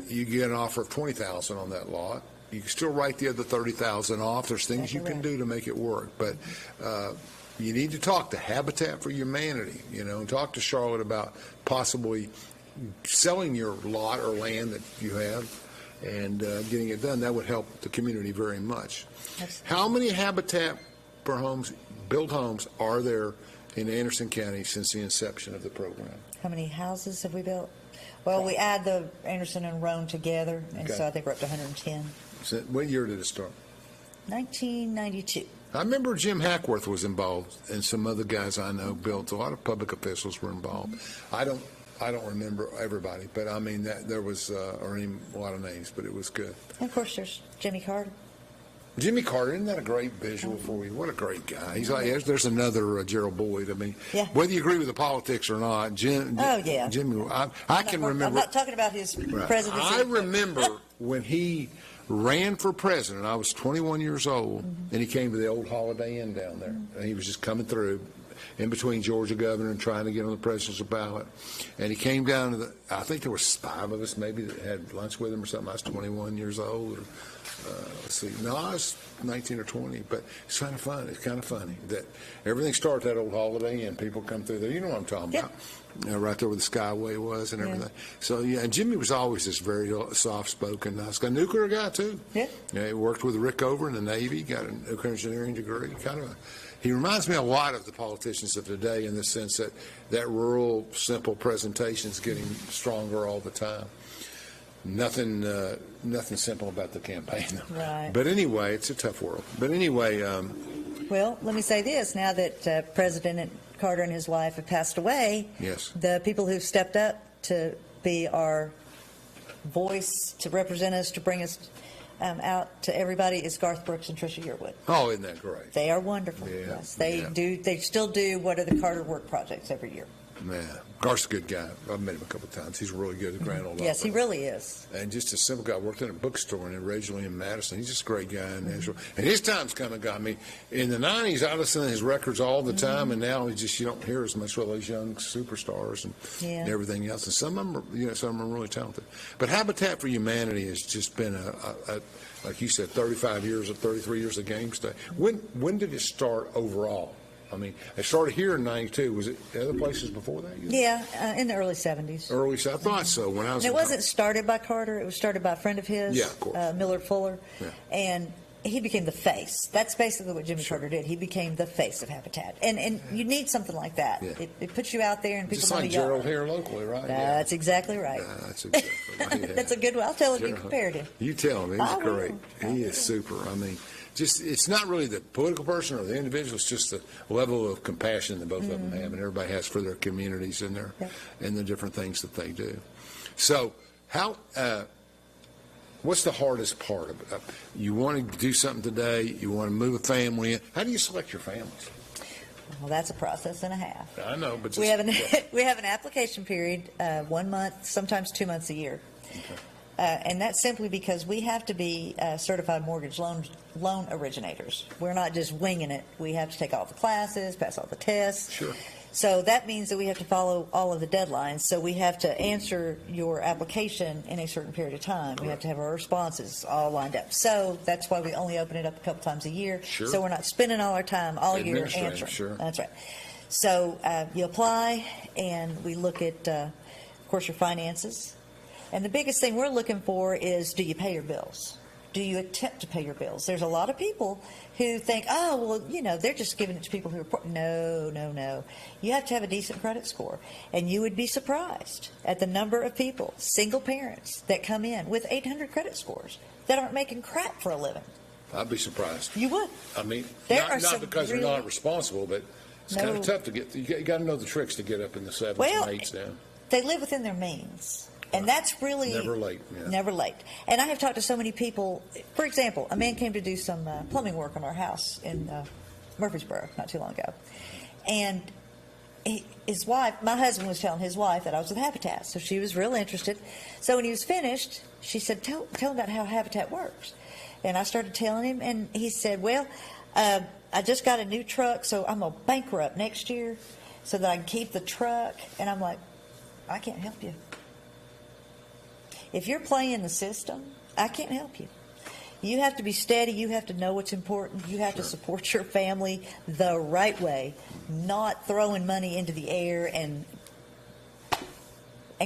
you get an offer of 20,000 on that lot. You can still write the other 30,000 off. There's things you can do to make it work, but you need to talk to Habitat for Humanity. Talk to Charlotte about possibly selling your lot or land that you have and getting it done. That would help the community very much. Absolutely. How many Habitat built homes are there in Anderson County since the inception of the program? How many houses have we built? Well, we add the Anderson and Roan together, and Okay. so I think we're up to 110. So what year did it start? 1992. I remember Jim Hackworth was involved, and some other guys I know built. A lot of public officials were involved. I don't remember everybody, but I mean that there was or even a lot of names, but it was good. And of course, there's Jimmy Carter. Jimmy Carter, isn't that a great visual for you? What a great guy. He's like, there's another Gerald Boyd. I mean, Yeah. whether you agree with the politics or not, Jimmy, I can remember. I'm not talking about his presidency. I remember when he ran for president. I was 21 years old, and he came to the old Holiday Inn down there. And he was just coming through in between Georgia governor and trying to get on the presidential ballot. And he came down to I think there was 5 of us maybe that had lunch with him or something. I was 21 years old. Let's see. No, I was 19 or 20, but it's kind of fun. It's kind of funny that everything started at that old Holiday Inn. People come through there. You know what I'm talking about. Right there where the Skyway was and everything. So, yeah, and Jimmy was always this very soft-spoken, nice guy. Nuclear guy, too. Yeah, he worked with Rick over in the Navy, got a nuclear engineering degree. He reminds me a lot of the politicians of today in the sense that rural, simple presentation is getting stronger all the time. Nothing simple about the campaign. Right. But anyway, it's a tough world. But anyway. Well, let me say this. Now that President Carter and his wife have passed away, yes, the people who've stepped up to be our voice, to represent us, to bring us out to everybody is Garth Brooks and Tricia Yearwood. Oh, isn't that great? They are wonderful. Yeah, yes, they still do what are the Carter Work Projects every year. Man, Garth's a good guy. I've met him a couple of times. He's really good at Grand Ole Opry. Yes, he really is. And just a simple guy. Worked in a bookstore originally in Madison. He's just a great guy in Nashville. And his time's come and gone. I mean, in the 90s, I listened to his records all the time, and now you don't hear as much of those young superstars and everything else. And some of them are really talented. But Habitat for Humanity has just been a like you said, 35 years or 33 years of Games Day. When did it start overall? I mean, it started here in '92. Was it other places before that? Yeah, in the early 70s. Early, I thought so. When I was. And it wasn't started by Carter. It was started by a friend of his, of course. Millard Fuller, yeah. And he became the face. That's basically what Jimmy Carter did. He became the face of Habitat, and you need something like that. Yeah. It puts you out there, and people just know like Gerald here locally, right? That's exactly right. That's exactly right. Yeah. That's a good one. I'll tell him you compared him. You tell him. He's great. He is super. I mean. It's not really the political person or the individual. It's just the level of compassion that both of them have, and everybody has for their communities and the different things that they do. So, what's the hardest part of it? You want to do something today. You want to move a family in. How do you select your families? Well, that's a process and a half. I know, but we have an application period, 1 month, sometimes 2 months a year. Okay. And that's simply because we have to be certified mortgage loan originators. We're not just winging it. We have to take all the classes, pass all the tests. Sure. So that means that we have to follow all of the deadlines. So we have to answer your application in a certain period of time. Correct. We have to have our responses all lined up. So that's why we only open it up a couple times a year. Sure. So we're not spending all our time all year answering. Sure. That's right. So you apply, and we look at, of course, your finances. And the biggest thing we're looking for is, do you pay your bills? Do you attempt to pay your bills? There's a lot of people who think, oh, well, they're just giving it to people who are poor. No. You have to have a decent credit score. And you would be surprised at the number of people, single parents, that come in with 800 credit scores that aren't making crap for a living. I'd be surprised. You would. I mean, not because they're not responsible, but it's kind of tough to get. You got to know the tricks to get up in the 7s and 8s now. They live within their means. And that's really never late. Yeah. Never late. And I have talked to so many people. For example, a man came to do some plumbing work on our house in Murfreesboro not too long ago, and his wife, my husband, was telling his wife that I was with Habitat, so she was real interested. So when he was finished, she said, "Tell him about how Habitat works." And I started telling him, and he said, "Well, I just got a new truck, so I'm gonna bankrupt next year, so that I can keep the truck." And I'm like, "I can't help you. If you're playing the system, I can't help you. You have to be steady. You have to know what's important. You have to support your family the right way, not throwing money into the air. And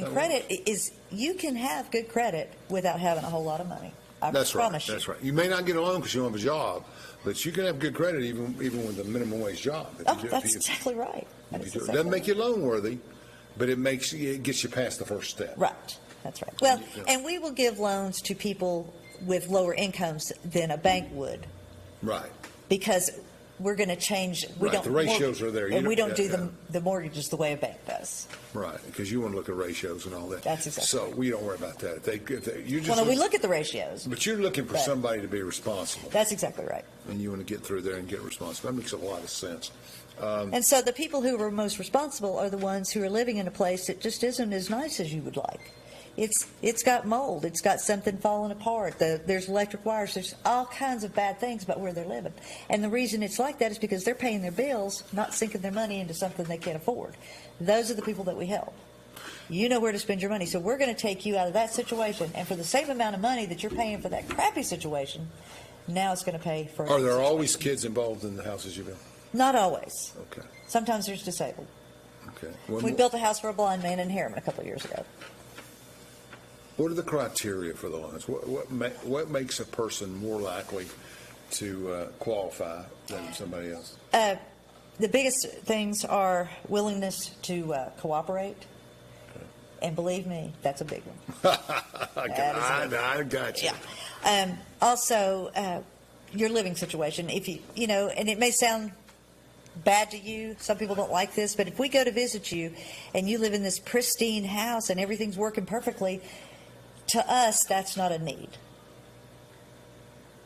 credit is, you can have good credit without having a whole lot of money. That's right. promise you. That's right. You may not get a loan because you don't have a job, but you can have good credit even with a minimum wage job. That's exactly right. It doesn't make you loan worthy, but it gets you past the first step. Right. That's right. Well, and we will give loans to people with lower incomes than a bank would. Right. Because we're going to change. We don't. The ratios are there. And we don't do the mortgages the way a bank does. Right, because you want to look at ratios and all that. That's exactly. So we don't worry about that. We look at the ratios. But you're looking for somebody to be responsible. That's exactly right. And you want to get through there and get responsible. That makes a lot of sense. And so the people who are most responsible are the ones who are living in a place that just isn't as nice as you would like. It's got mold. It's got something falling apart. There's electric wires. There's all kinds of bad things about where they're living. And the reason it's like that is because they're paying their bills, not sinking their money into something they can't afford. Those are the people that we help. You know where to spend your money. So we're going to take you out of that situation. And for the same amount of money that you're paying for that crappy situation, now it's going to pay for. Are there always kids involved in the houses you build? Not always. Okay. Sometimes there's disabled. Okay. We built a house for a blind man in Harriman a couple of years ago. What are the criteria for the loans? What makes a person more likely to qualify than somebody else? The biggest things are willingness to cooperate. Okay. And believe me, that's a big one. I got you. Yeah. Also, your living situation. If and it may sound bad to you. Some people don't like this, but if we go to visit you and you live in this pristine house and everything's working perfectly, to us, that's not a need.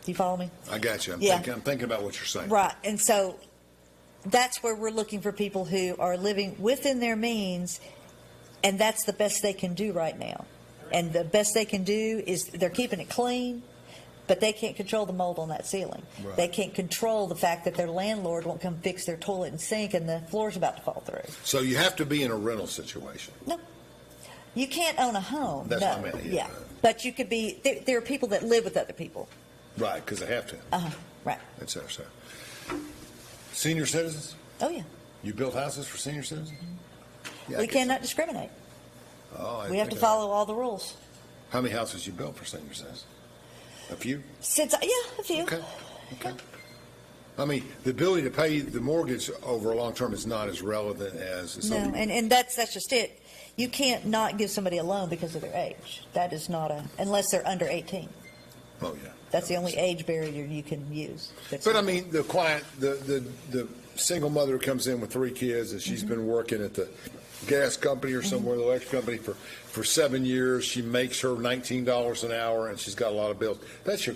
Do you follow me? I got you. I'm thinking about what you're saying. Right. And so that's where we're looking for people who are living within their means, and that's the best they can do right now. And the best they can do is they're keeping it clean, but they can't control the mold on that ceiling. Right. They can't control the fact that their landlord won't come fix their toilet and sink and the floor's about to fall through. So you have to be in a rental situation. No. You can't own a home. That's what I meant. Yeah. But you could be, there are people that live with other people. Right, because they have to. Right. That's our side. Senior citizens? Oh, yeah. You built houses for senior citizens? Mm-hmm. Yeah, we cannot discriminate. We have to follow all the rules. How many houses you built for senior citizens? A few? A few. Okay. I mean, the ability to pay the mortgage over a long term is not as relevant as... No, and that's just it. You can't not give somebody a loan because of their age. That is not unless they're under 18. Oh, yeah. That's the only age barrier you can use. But I mean, the client, the single mother comes in with 3 kids and she's been working at the gas company or somewhere, the electric company for 7 years. She makes her $19 an hour and she's got a lot of bills. That's your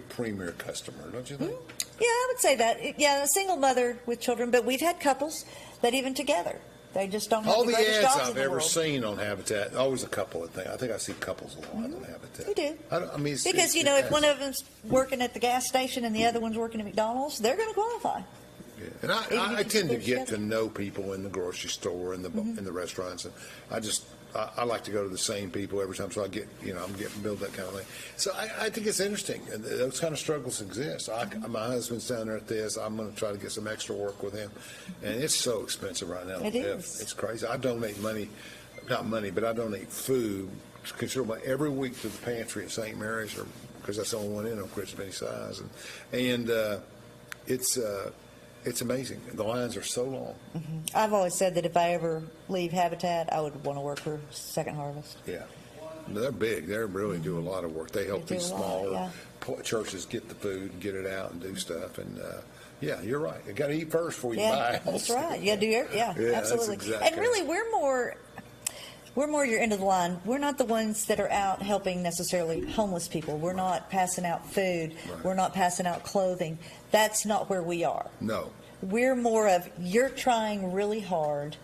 premier customer, don't you think? Yeah, I would say that. Yeah, a single mother with children, but we've had couples that even together. They just don't have all the the greatest ads jobs I've in the ever world. seen on Habitat, always a couple of things. I think I see couples a lot on Habitat. You do. I mean, because, if one of them's working at the gas station and the other one's working at McDonald's, they're going to qualify. Yeah. And I tend to get to know people in the grocery store and in the restaurants, and I like to go to the same people every time, so I get, I'm getting build that kind of thing. So I think it's interesting. And those kind of struggles exist. My husband's down there at this. I'm going to try to get some extra work with him. And it's so expensive right now. It is. It's crazy. I donate but I donate food considerable every week to the pantry at St. Mary's, because that's the only one in Oak Ridge of any size. And it's amazing. The lines are so long. I've always said that if I ever leave Habitat, I would want to work for Second Harvest. Yeah. They're big. They really do a lot of work. They help these smaller churches get the food and get it out and do stuff. And, you're right. You got to eat first before you buy. That's right. You got to do absolutely. That's exactly. And really, we're more your end of the line. We're not the ones that are out helping necessarily homeless people. We're not passing out food. Right. We're not passing out clothing. That's not where we are. No. We're more of, you're trying really hard.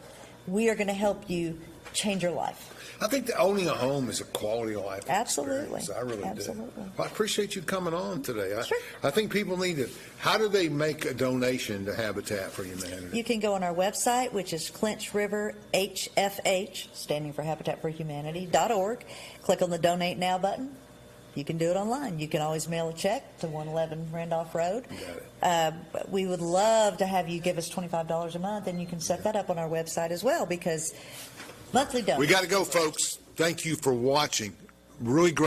We are going to help you change your life. I think that owning a home is a quality of life Absolutely. experience. I really Absolutely. do. Well, I appreciate you coming on today. Sure. I think people need to, how do they make a donation to Habitat for Humanity? You can go on our website, which is Clinch River HFH, standing for Habitat for Humanity.org. Click on the Donate Now button. You can do it online. You can always mail a check to 111 Randolph Road. We would love to have you give us $25 a month, and you can set that up on our website as well, because monthly donors. We got to go, folks. Thank you for watching. Really great.